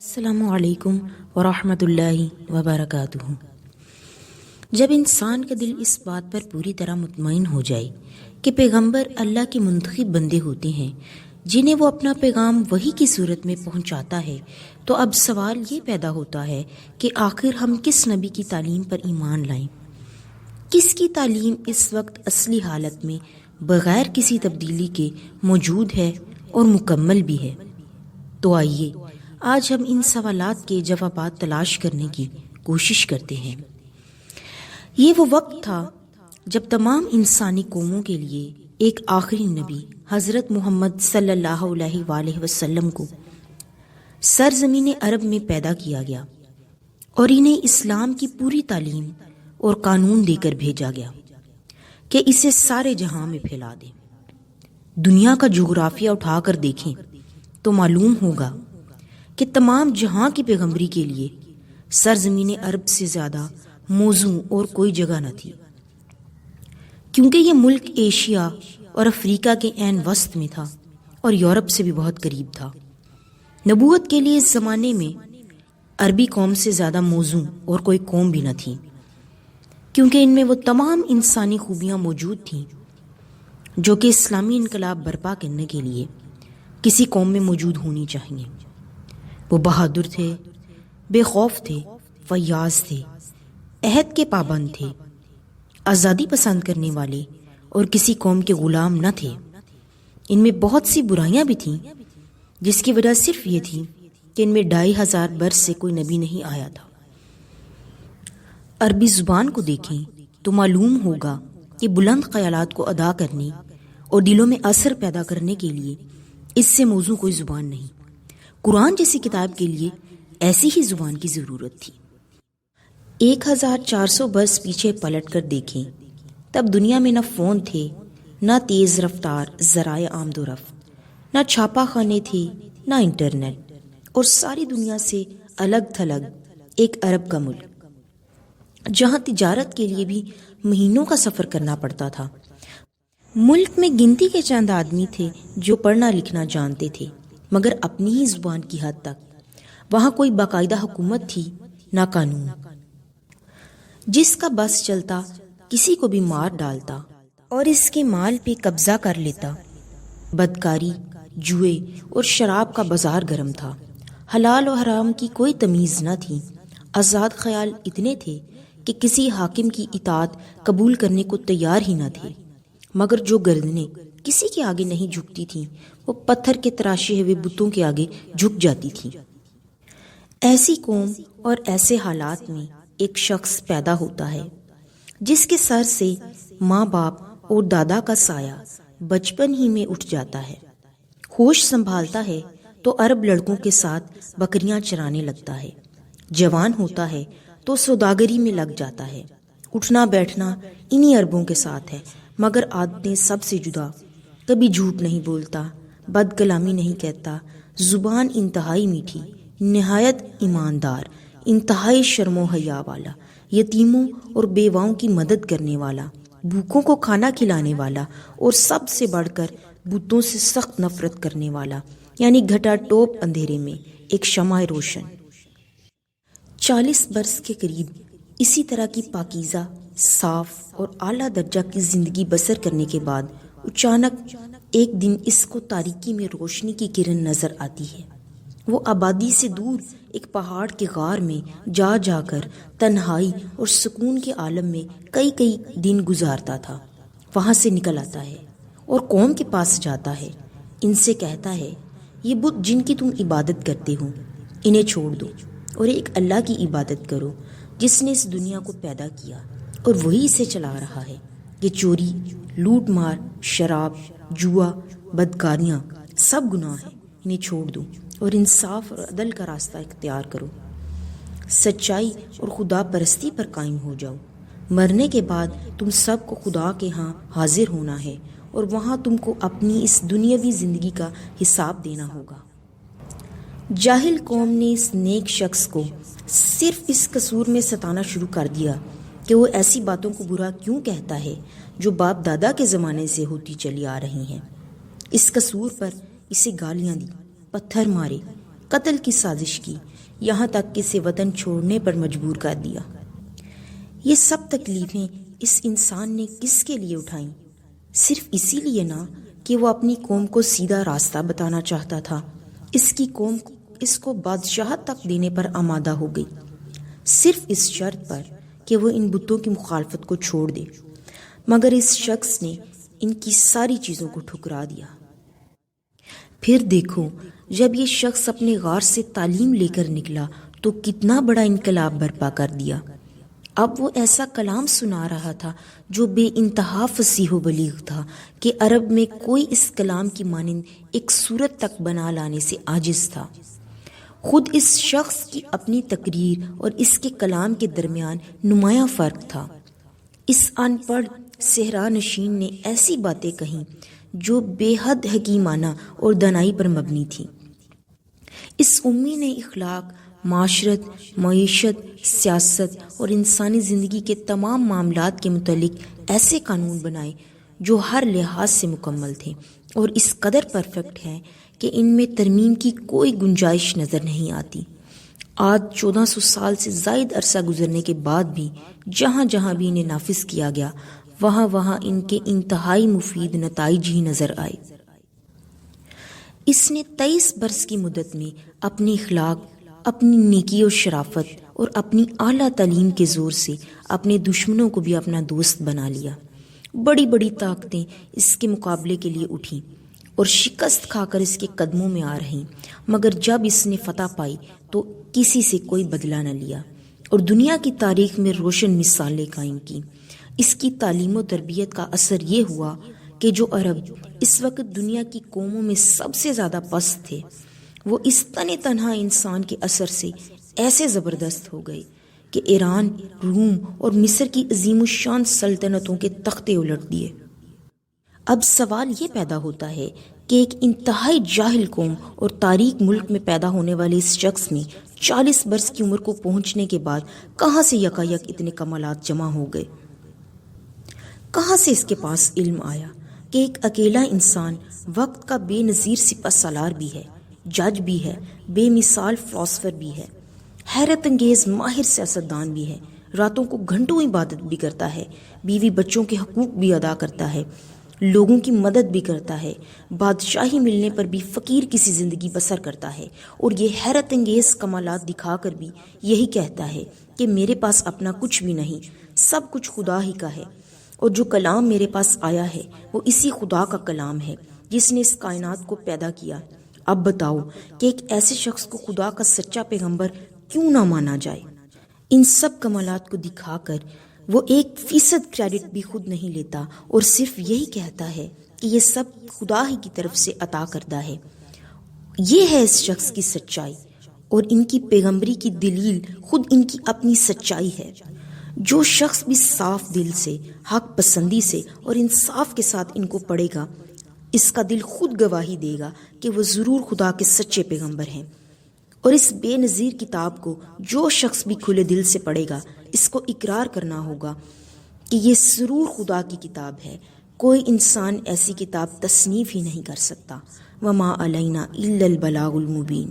السلام علیکم ورحمۃ اللہ وبرکاتہ۔ جب انسان کا دل اس بات پر پوری طرح مطمئن ہو جائے کہ پیغمبر اللہ کے منتخب بندے ہوتے ہیں جنہیں وہ اپنا پیغام وحی کی صورت میں پہنچاتا ہے، تو اب سوال یہ پیدا ہوتا ہے کہ آخر ہم کس نبی کی تعلیم پر ایمان لائیں؟ کس کی تعلیم اس وقت اصلی حالت میں بغیر کسی تبدیلی کے موجود ہے اور مکمل بھی ہے؟ تو آئیے آج ہم ان سوالات کے جوابات تلاش کرنے کی کوشش کرتے ہیں۔ یہ وہ وقت تھا جب تمام انسانی قوموں کے لیے ایک آخری نبی حضرت محمد صلی اللہ علیہ وآلہ وسلم کو سرزمین عرب میں پیدا کیا گیا اور انہیں اسلام کی پوری تعلیم اور قانون دے کر بھیجا گیا کہ اسے سارے جہاں میں پھیلا دیں۔ دنیا کا جغرافیہ اٹھا کر دیکھیں تو معلوم ہوگا کہ تمام جہاں کی پیغمبری کے لیے سرزمین عرب سے زیادہ موزوں اور کوئی جگہ نہ تھی، کیونکہ یہ ملک ایشیا اور افریقہ کے عین وسط میں تھا اور یورپ سے بھی بہت قریب تھا۔ نبوت کے لیے اس زمانے میں عربی قوم سے زیادہ موزوں اور کوئی قوم بھی نہ تھی، کیونکہ ان میں وہ تمام انسانی خوبیاں موجود تھیں جو کہ اسلامی انقلاب برپا کرنے کے لیے کسی قوم میں موجود ہونی چاہیے۔ وہ بہادر تھے، بے خوف تھے، فیاض تھے، عہد کے پابند تھے، آزادی پسند کرنے والے اور کسی قوم کے غلام نہ تھے۔ ان میں بہت سی برائیاں بھی تھیں جس کی وجہ صرف یہ تھی کہ ان میں 2500 برس سے کوئی نبی نہیں آیا تھا۔ عربی زبان کو دیکھیں تو معلوم ہوگا کہ بلند خیالات کو ادا کرنے اور دلوں میں اثر پیدا کرنے کے لیے اس سے موزوں کوئی زبان نہیں۔ قرآن جیسی کتاب کے لیے ایسی ہی زبان کی ضرورت تھی۔ 1400 برس پیچھے پلٹ کر دیکھیں، تب دنیا میں نہ فون تھے، نہ تیز رفتار ذرائع آمد و رفت، نہ چھاپا خانے تھے، نہ انٹرنیٹ، اور ساری دنیا سے الگ تھلگ ایک عرب کا ملک جہاں تجارت کے لیے بھی مہینوں کا سفر کرنا پڑتا تھا۔ ملک میں گنتی کے چند آدمی تھے جو پڑھنا لکھنا جانتے تھے، مگر اپنی ہی زبان کی حد تک۔ وہاں کوئی باقاعدہ حکومت تھی نہ قانون۔ جس کا بس چلتا کسی کو بھی مار ڈالتا اور اس کے مال پہ قبضہ کر لیتا۔ بدکاری، جوئے اور شراب کا بازار گرم تھا۔ حلال و حرام کی کوئی تمیز نہ تھی۔ آزاد خیال اتنے تھے کہ کسی حاکم کی اطاعت قبول کرنے کو تیار ہی نہ تھے، مگر جو گردنیں کسی کے آگے نہیں جھکتی تھیں وہ پتھر کے تراشے ہوئے بتوں کے آگے جھک جاتی تھیں۔ ایسی قوم اور ایسے حالات میں ایک شخص پیدا ہوتا ہے جس کے سر سے ماں باپ اور دادا کا سایہ بچپن ہی میں اٹھ جاتا ہے۔ ہوش سنبھالتا ہے تو عرب لڑکوں کے ساتھ بکریاں چرانے لگتا ہے۔ جوان ہوتا ہے تو سوداگری میں لگ جاتا ہے۔ اٹھنا بیٹھنا انہی عربوں کے ساتھ ہے، مگر عادتیں سب سے جدا۔ کبھی جھوٹ نہیں بولتا، بد کلامی نہیں کہتا، زبان انتہائی میٹھی، نہایت ایماندار، انتہائی شرم و حیا والا، یتیموں اور بیواؤں کی مدد کرنے والا، بھوکوں کو کھانا کھلانے والا، اور سب سے بڑھ کر بتوں سے سخت نفرت کرنے والا، یعنی گھٹا ٹوپ اندھیرے میں ایک شمع روشن۔ 40 برس کے قریب اسی طرح کی پاکیزہ، صاف اور اعلیٰ درجہ کی زندگی بسر کرنے کے بعد اچانک ایک دن اس کو تاریکی میں روشنی کی کرن نظر آتی ہے۔ وہ آبادی سے دور ایک پہاڑ کے غار میں جا جا کر تنہائی اور سکون کے عالم میں کئی دن گزارتا تھا۔ وہاں سے نکل آتا ہے اور قوم کے پاس جاتا ہے۔ ان سے کہتا ہے، یہ بت جن کی تم عبادت کرتے ہو انہیں چھوڑ دو اور ایک اللہ کی عبادت کرو جس نے اس دنیا کو پیدا کیا اور وہی اسے چلا رہا ہے۔ یہ چوری، لوٹ مار، شراب، جوا، بدکاریاں سب گناہ ہیں، انہیں چھوڑ دو اور انصاف اور عدل کا راستہ اختیار کرو۔ سچائی اور خدا پرستی پر قائم ہو جاؤ۔ مرنے کے بعد تم سب کو خدا کے ہاں حاضر ہونا ہے اور وہاں تم کو اپنی اس دنیاوی زندگی کا حساب دینا ہوگا۔ جاہل قوم نے اس نیک شخص کو صرف اس قصور میں ستانا شروع کر دیا کہ وہ ایسی باتوں کو برا کیوں کہتا ہے جو باپ دادا کے زمانے سے ہوتی چلی آ رہی ہیں۔ اس قصور پر اسے گالیاں دی، پتھر مارے قتل کی سازش کی، یہاں تک کہ اسے وطن چھوڑنے پر مجبور کر دیا۔ یہ سب تکلیفیں اس انسان نے کس کے لیے اٹھائیں؟ صرف اسی لیے نہ کہ وہ اپنی قوم کو سیدھا راستہ بتانا چاہتا تھا۔ اس کی قوم اس کو بادشاہت تک دینے پر آمادہ ہو گئی، صرف اس شرط پر کہ وہ ان بتوں کی مخالفت کو چھوڑ دے، مگر اس شخص نے ان کی ساری چیزوں کو ٹھکرا دیا۔ پھر دیکھو، جب یہ شخص اپنے غار سے تعلیم لے کر نکلا تو کتنا بڑا انقلاب برپا کر دیا۔ اب وہ ایسا کلام سنا رہا تھا جو بے انتہا فصیح و بلیغ تھا کہ عرب میں کوئی اس کلام کی مانند ایک صورت تک بنا لانے سے عاجز تھا۔ خود اس شخص کی اپنی تقریر اور اس کے کلام کے درمیان نمایاں فرق تھا۔ اس ان پڑھ صحرا نشین نے ایسی باتیں کہیں جو بے حد حکیمانہ اور دانائی پر مبنی تھی۔ اس امی نے اخلاق، معاشرت، معیشت، سیاست اور انسانی زندگی کے تمام معاملات کے متعلق ایسے قانون بنائے جو ہر لحاظ سے مکمل تھے اور اس قدر پرفیکٹ ہیں کہ ان میں ترمیم کی کوئی گنجائش نظر نہیں آتی۔ آج 1400 سال سے زائد عرصہ گزرنے کے بعد بھی جہاں جہاں بھی انہیں نافذ کیا گیا، وہاں وہاں ان کے انتہائی مفید نتائج ہی نظر آئے۔ اس نے 23 برس کی مدت میں اپنی اخلاق، اپنی نیکی و شرافت اور اپنی اعلیٰ تعلیم کے زور سے اپنے دشمنوں کو بھی اپنا دوست بنا لیا۔ بڑی بڑی طاقتیں اس کے مقابلے کے لیے اٹھیں اور شکست کھا کر اس کے قدموں میں آ رہیں، مگر جب اس نے فتح پائی تو کسی سے کوئی بدلہ نہ لیا اور دنیا کی تاریخ میں روشن مثالیں قائم کی۔ اس کی تعلیم و تربیت کا اثر یہ ہوا کہ جو عرب اس وقت دنیا کی قوموں میں سب سے زیادہ پست تھے، وہ اس تنہا انسان کے اثر سے ایسے زبردست ہو گئے کہ ایران، روم اور مصر کی عظیم الشان سلطنتوں کے تختے الٹ دیے۔ اب سوال یہ پیدا ہوتا ہے کہ ایک انتہائی جاہل قوم اور تاریک ملک میں پیدا ہونے والے اس شخص میں 40 برس کی عمر کو پہنچنے کے بعد کہاں سے یکایک اتنے کمالات جمع ہو گئے؟ کہاں سے اس کے پاس علم آیا کہ ایک اکیلا انسان وقت کا بے نظیر سپہ سالار بھی ہے، جج بھی ہے، بے مثال فلاسفر بھی ہے، حیرت انگیز ماہر سیاستدان بھی ہے، راتوں کو گھنٹوں عبادت بھی کرتا ہے، بیوی بچوں کے حقوق بھی ادا کرتا ہے، لوگوں کی مدد بھی کرتا ہے، بادشاہی ملنے پر بھی فقیر کسی زندگی بسر کرتا ہے، اور یہ حیرت انگیز کمالات دکھا کر بھی یہی کہتا ہے کہ میرے پاس اپنا کچھ بھی نہیں، سب کچھ خدا ہی کا ہے، اور جو کلام میرے پاس آیا ہے وہ اسی خدا کا کلام ہے جس نے اس کائنات کو پیدا کیا۔ اب بتاؤ کہ ایک ایسے شخص کو خدا کا سچا پیغمبر کیوں نہ مانا جائے؟ ان سب کمالات کو دکھا کر وہ 1% کریڈٹ بھی خود نہیں لیتا اور صرف یہی کہتا ہے کہ یہ سب خدا ہی کی طرف سے عطا کردہ ہے۔ یہ ہے اس شخص کی سچائی، اور ان کی پیغمبری کی دلیل خود ان کی اپنی سچائی ہے۔ جو شخص بھی صاف دل سے، حق پسندی سے اور انصاف کے ساتھ ان کو پڑھے گا، اس کا دل خود گواہی دے گا کہ وہ ضرور خدا کے سچے پیغمبر ہیں۔ اور اس بے نظیر کتاب کو جو شخص بھی کھلے دل سے پڑھے گا، اس کو اقرار کرنا ہوگا کہ یہ ضرور خدا کی کتاب ہے۔ کوئی انسان ایسی کتاب تصنیف ہی نہیں کر سکتا۔ وما علینا الا البلاغ المبین۔